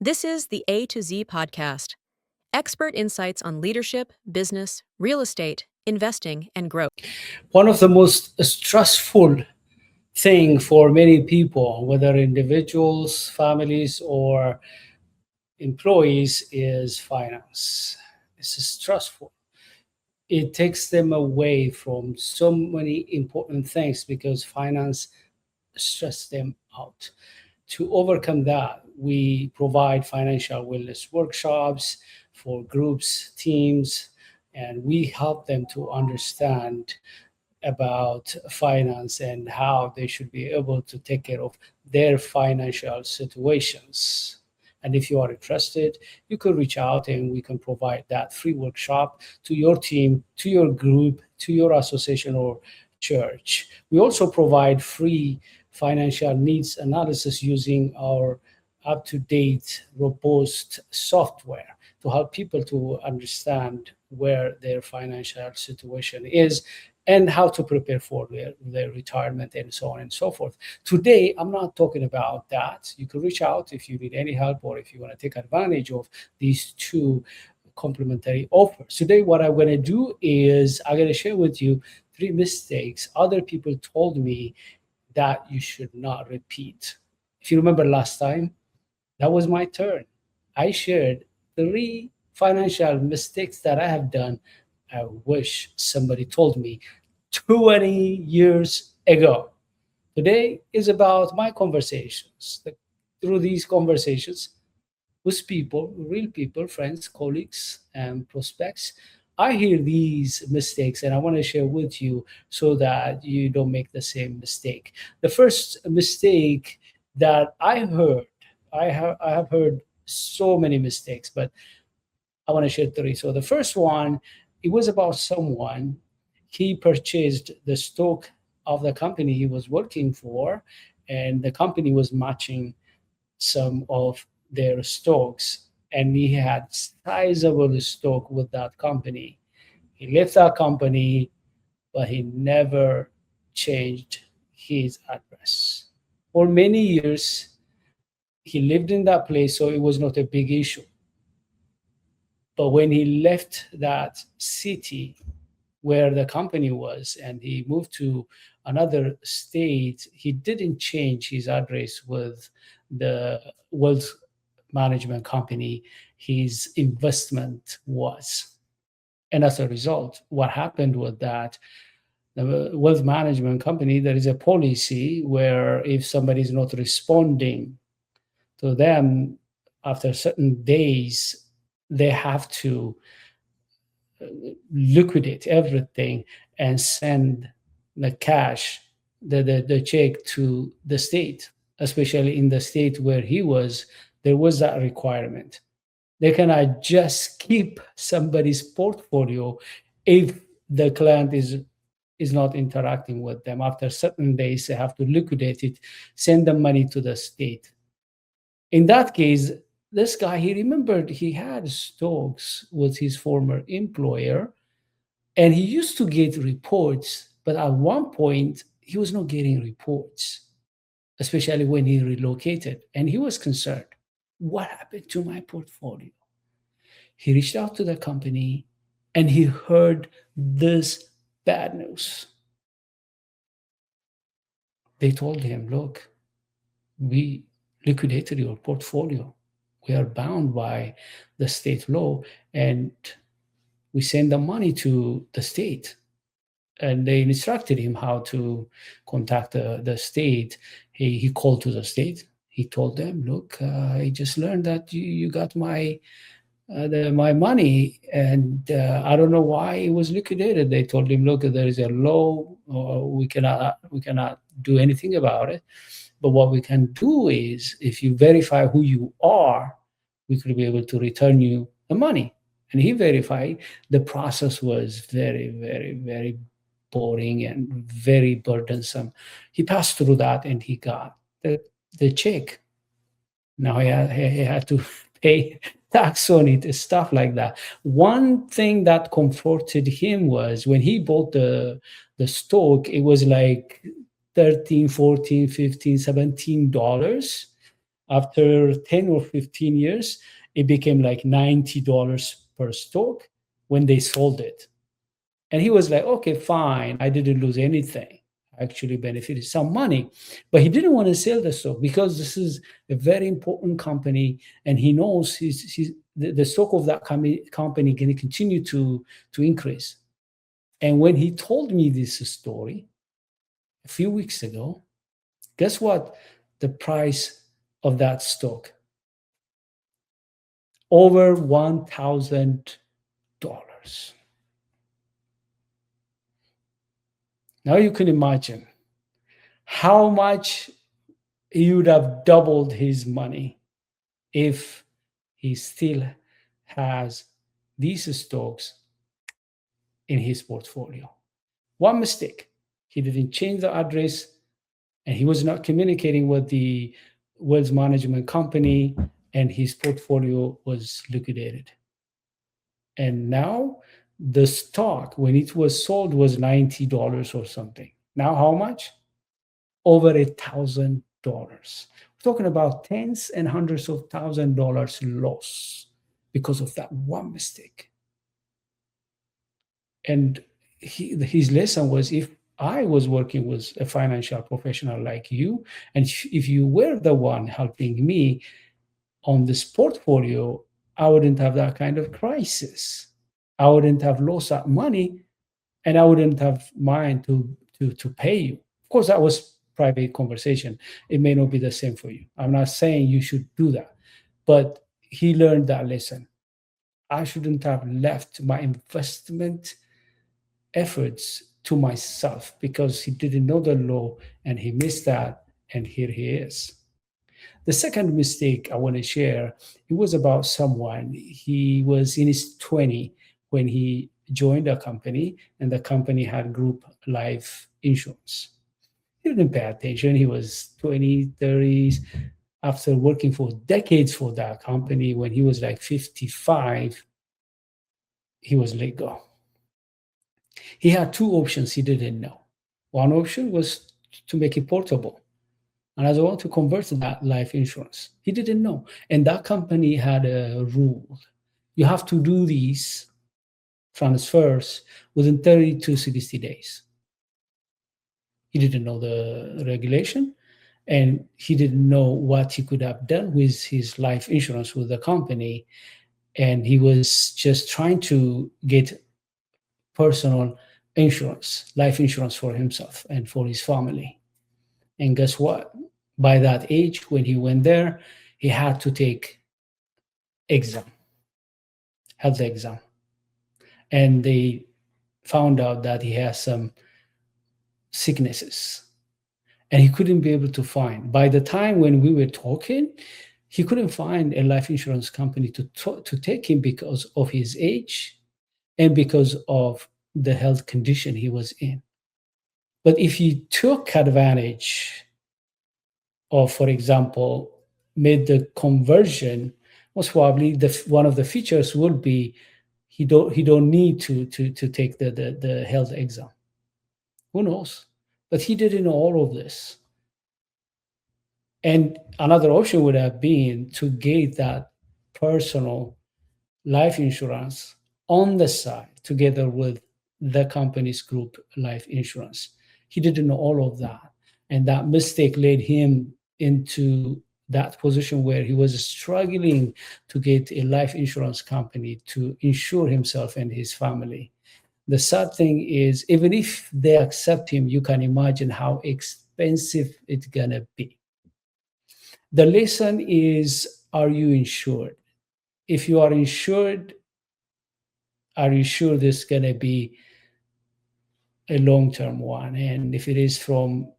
This is the A to Z podcast. Expert insights on leadership, business, real estate, investing, and growth. One of the most stressful thing for many people, whether individuals, families, or employees, is finance. It's stressful. It takes them away from so many important things because finance stress them out. To overcome that, we provide financial wellness workshops for groups, teams, and we help them to understand about finance and how they should be able to take care of their financial situations. And if you are interested, you could reach out and we can provide that free workshop to your team, to your group, to your association or church. We also provide free financial needs analysis using our up to date, robust software to help people to understand where their financial situation is and how to prepare for their retirement and so on and so forth. Today, I'm not talking about that. You can reach out if you need any help or if you want to take advantage of these two complementary offers. Today, what I'm going to do is I'm going to share with you 3 mistakes other people told me that you should not repeat. If you remember last time, that was my turn. I shared 3 financial mistakes that I have done. I wish somebody told me 20 years ago. Today is about my conversations. Through these conversations with people, real people, friends, colleagues, and prospects, I hear these mistakes and I want to share with you so that you don't make the same mistake. The first mistake that I have heard so many mistakes, but I want to share 3. So the first one, it was about someone. He purchased the stock of the company he was working for, and the company was matching some of their stocks, and he had sizable stock with that company. He left that company, but he never changed his address. For many years, he lived in that place, so it was not a big issue. But when he left that city where the company was and he moved to another state, he didn't change his address with the wealth management company his investment was. And as a result, what happened was that the wealth management company, there is a policy where if somebody is not responding to them after certain days, they have to liquidate everything and send the cash, the check to the state, especially in the state where he was, there was that requirement. They cannot just keep somebody's portfolio if the client is not interacting with them. After certain days, they have to liquidate it, send the money to the state. In that case, this guy, he remembered he had stocks with his former employer and he used to get reports, but at one point he was not getting reports, especially when he relocated. And he was concerned, what happened to my portfolio? He reached out to the company and he heard this bad news. They told him, look, we liquidated your portfolio. We are bound by the state law and we send the money to the state. And they instructed him how to contact the state. He called to the state. He told them, look, I just learned that you got my money, and I don't know why it was liquidated. They told him, look, there is a law, we cannot do anything about it. But what we can do is, if you verify who you are, we could be able to return you the money. And he verified. The process was very, very, very boring and very burdensome. He passed through that and he got the check. Now he had to pay tax on it, stuff like that. One thing that comforted him was when he bought the stock, it was like 13, 14, 15, $17. After 10 or 15 years, it became like $90 per stock when they sold it. And he was like, okay, fine. I didn't lose anything. I actually benefited some money. But he didn't want to sell the stock because this is a very important company. And he knows the stock of that company going to continue to increase. And when he told me this story a few weeks ago, guess what? The price of that stock over $1,000. Now you can imagine how much he would have doubled his money if he still has these stocks in his portfolio. One mistake, he didn't change the address and he was not communicating with the wealth management company, and his portfolio was liquidated. And now the stock, when it was sold, was $90 or something. Now how much? Over $1,000. We're talking about tens and hundreds of $1,000 loss because of that one mistake. And his lesson was, if I was working with a financial professional like you, and if you were the one helping me on this portfolio, I wouldn't have that kind of crisis. I wouldn't have lost that money, and I wouldn't have mind to pay you. Of course, that was private conversation. It may not be the same for you. I'm not saying you should do that, but he learned that lesson. I shouldn't have left my investment efforts to myself because he didn't know the law and he missed that, and here he is. The second mistake I want to share, it was about someone. He was in his 20 when he joined a company, and the company had group life insurance. He didn't pay attention. He was 20, 30s. After working for decades for that company, when he was like 55, he was let go. He had two options he didn't know. One option was to make it portable. Another one to convert that life insurance. He didn't know. And that company had a rule. You have to do these transfers within 30 to 60 days. He didn't know the regulation, and he didn't know what he could have done with his life insurance with the company. And he was just trying to get personal insurance, life insurance for himself and for his family. And guess what? By that age, when he went there, he had to take health exam. And they found out that he has some sicknesses, and he couldn't be able to find. By the time when we were talking, he couldn't find a life insurance company to take him because of his age and because of the health condition he was in. But if he took advantage of, for example, made the conversion, most probably one of the features would be he don't need to take the health exam. Who knows? But he didn't know all of this. And another option would have been to get that personal life insurance on the side together with the company's group life insurance. He didn't know all of that. And that mistake led him into that position where he was struggling to get a life insurance company to insure himself and his family. The sad thing is, even if they accept him, you can imagine how expensive it's gonna be. The lesson is, are you insured? If you are insured, are you sure this is gonna be a long-term one? And if it is from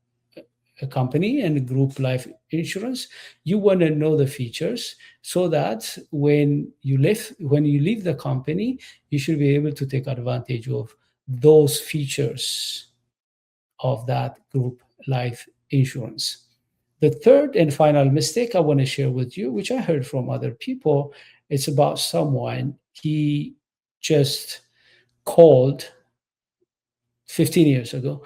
a company and a group life insurance, you want to know the features so that when you leave the company, you should be able to take advantage of those features of that group life insurance. The third and final mistake I want to share with you, which I heard from other people, it's about someone he just called 15 years ago.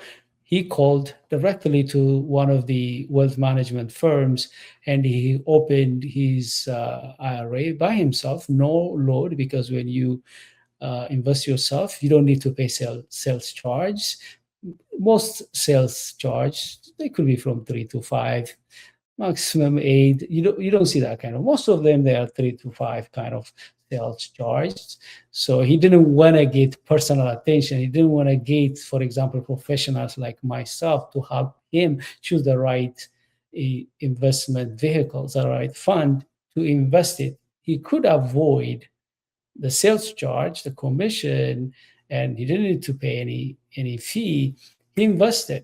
he called directly to one of the wealth management firms and he opened his IRA by himself, no load, because when you invest yourself, you don't need to pay sales charge. Most sales charge, they could be from 3 to 5, maximum 8. You don't see that kind of. Most of them they are 3 to 5 kind of sales charged. So he didn't want to get personal attention. He didn't want to get, for example, professionals like myself to help him choose the right investment vehicles, the right fund to invest it. He could avoid the sales charge, the commission, and he didn't need to pay any fee. He invested.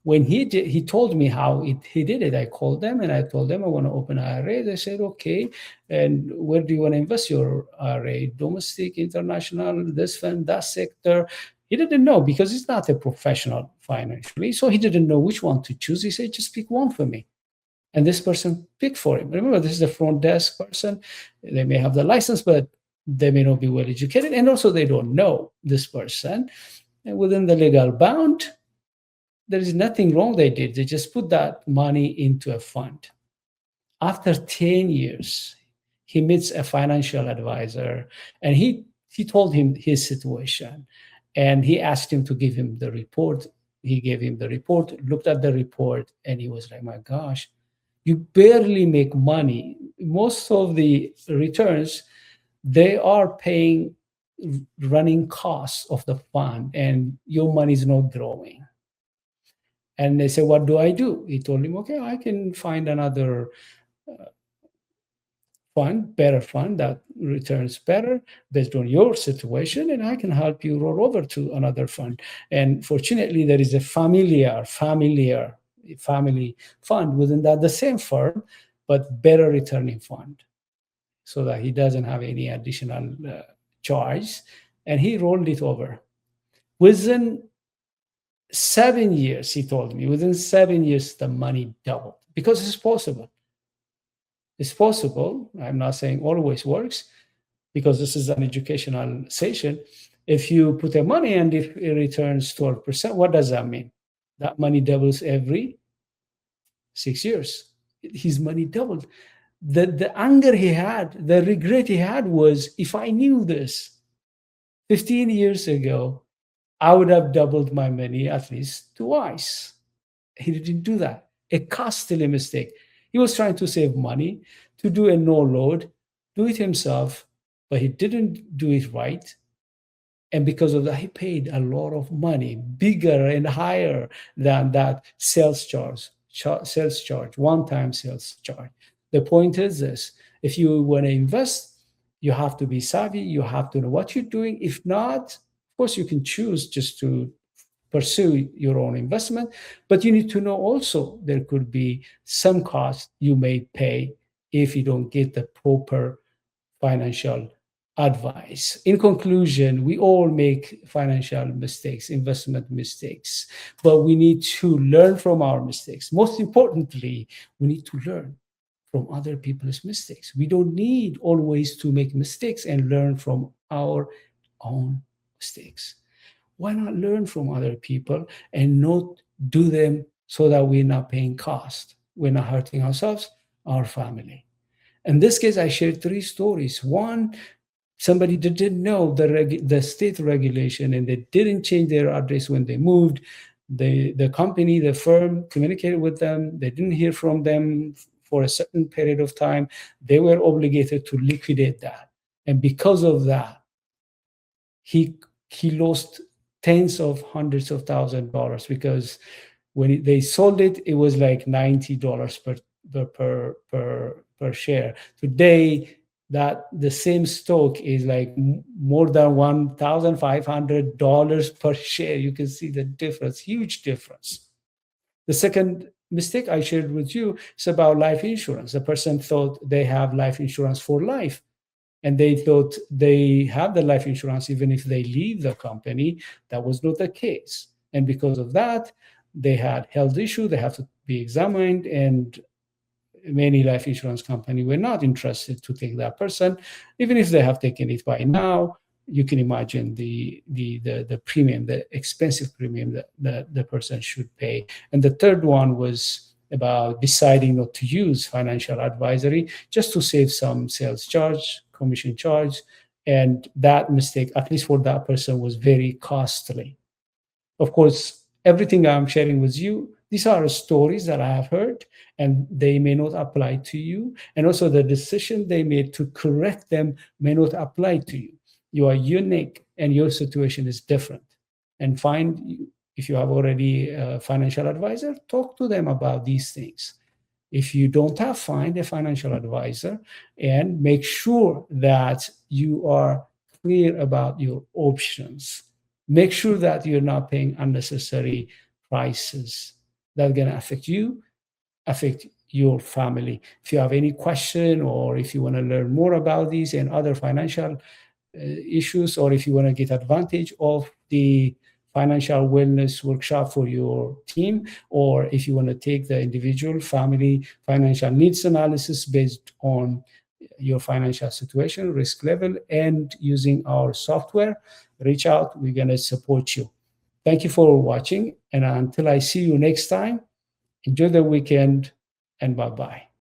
When he told me how he did it. I called them and I told them I want to open an IRA. They said, okay. And where do you want to invest your IRA? Domestic, international, this fund, that sector. He didn't know because he's not a professional financially. So he didn't know which one to choose. He said, just pick one for me. And this person picked for him. Remember, this is the front desk person. They may have the license, but they may not be well educated. And also they don't know this person. And within the legal bound, there is nothing wrong they did. They just put that money into a fund. After 10 years, he meets a financial advisor and he told him his situation. And he asked him to give him the report. He gave him the report, looked at the report, and he was like, my gosh, you barely make money. Most of the returns, they are paying running costs of the fund, and your money is not growing. And they said, what do I do? He told him, okay, I can find another fund, better fund that returns better based on your situation, and I can help you roll over to another fund. And fortunately, there is a family fund within that, the same firm, but better returning fund, so that he doesn't have any additional charge. And he rolled it over. Within 7 years, he told me, within 7 years, the money doubled because it's possible. It's possible. I'm not saying always works because this is an educational session. If you put the money and if it returns 12%, what does that mean? That money doubles every 6 years. His money doubled. The anger he had, the regret he had was, if I knew this 15 years ago, I would have doubled my money at least twice. He didn't do that. A costly mistake. He was trying to save money, to do a no load, do it himself, but he didn't do it right. And because of that, he paid a lot of money, bigger and higher than that sales charge, one-time sales charge. The point is this: if you want to invest, you have to be savvy. You have to know what you're doing. If not, of course, you can choose just to pursue your own investment, but you need to know also there could be some cost you may pay if you don't get the proper financial advice. In conclusion, we all make financial mistakes, investment mistakes, but we need to learn from our mistakes. Most importantly, we need to learn from other people's mistakes. We don't need always to make mistakes and learn from our own mistakes. Why not learn from other people and not do them so that we're not paying cost? We're not hurting ourselves, our family. In this case, I shared 3 stories. One, somebody didn't know the state regulation and they didn't change their address when they moved. The company, the firm communicated with them. They didn't hear from them for a certain period of time. They were obligated to liquidate that. And because of that, he lost tens of hundreds of $1,000s because when they sold it, it was like $90 per share. Today, that the same stock is like more than $1,500 per share. You can see the difference, huge difference. The second mistake I shared with you is about life insurance. The person thought they have life insurance for life. And they thought they have the life insurance even if they leave the company. That was not the case. And because of that, they had health issues. They have to be examined. And many life insurance companies were not interested to take that person, even if they have taken it by now. you can imagine the premium, the expensive premium that the person should pay. And the third one was about deciding not to use financial advisory just to save some sales charge, commission charge. And that mistake, at least for that person, was very costly. Of course, everything I'm sharing with you, these are stories that I have heard, and they may not apply to you. And also, the decision they made to correct them may not apply to you. You are unique, and your situation is different. And if you have already a financial advisor, talk to them about these things. If you don't have, find a financial advisor and make sure that you are clear about your options. Make sure that you're not paying unnecessary prices that are going to affect you, affect your family. If you have any question, or if you want to learn more about these and other financial issues, or if you want to get advantage of the financial wellness workshop for your team, or if you want to take the individual family financial needs analysis based on your financial situation, risk level, and using our software, reach out. We're going to support you. Thank you for watching. And until I see you next time, enjoy the weekend and bye-bye.